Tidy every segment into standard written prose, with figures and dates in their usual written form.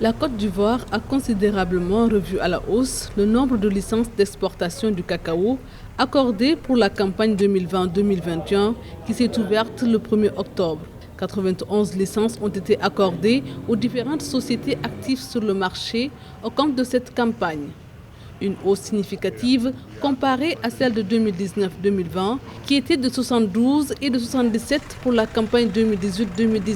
La Côte d'Ivoire a considérablement revu à la hausse le nombre de licences d'exportation du cacao accordées pour la campagne 2020-2021 qui s'est ouverte le 1er octobre. 91 licences ont été accordées aux différentes sociétés actives sur le marché au compte de cette campagne. Une hausse significative comparée à celle de 2019-2020 qui était de 72 et de 77 pour la campagne 2018-2019.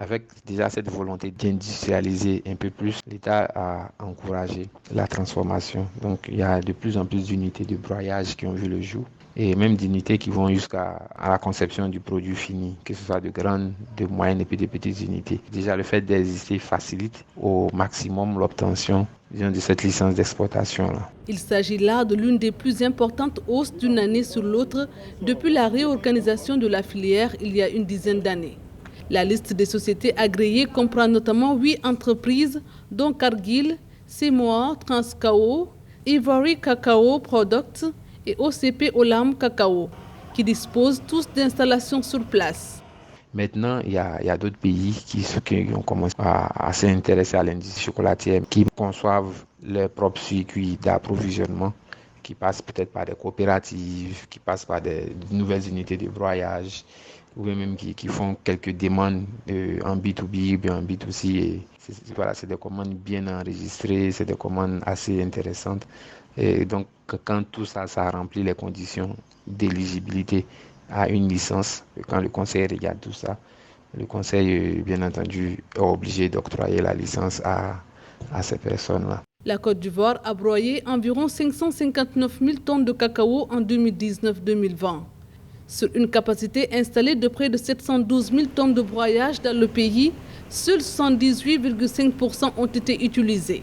Avec déjà cette volonté d'industrialiser un peu plus, l'État a encouragé la transformation. Donc il y a de plus en plus d'unités de broyage qui ont vu le jour et même d'unités qui vont jusqu'à la conception du produit fini, que ce soit de grandes, de moyennes et puis de petites unités. Déjà le fait d'exister facilite au maximum l'obtention de cette licence d'exportation-là. Il s'agit là de l'une des plus importantes hausses d'une année sur l'autre depuis la réorganisation de la filière il y a une dizaine d'années. La liste des sociétés agréées comprend notamment 8 entreprises, dont Cargill, Seymour Transcao, Ivory Cacao Products et OCP Olam Cacao, qui disposent tous d'installations sur place. Maintenant, il y a d'autres pays qui ont commencé à s'intéresser à l'industrie chocolatière, qui conçoivent leurs propres circuits d'approvisionnement, qui passent peut-être par des coopératives, qui passent par de nouvelles unités de broyage, ou même qui font quelques demandes en B2B ou bien en B2C. Et c'est des commandes bien enregistrées, c'est des commandes assez intéressantes. Et donc, quand tout ça remplit les conditions d'éligibilité à une licence, quand le conseil regarde tout ça, le conseil, bien entendu, est obligé d'octroyer la licence à ces personnes-là. La Côte d'Ivoire a broyé environ 559 000 tonnes de cacao en 2019-2020. Sur une capacité installée de près de 712 000 tonnes de broyage dans le pays, seuls 78,5% ont été utilisés.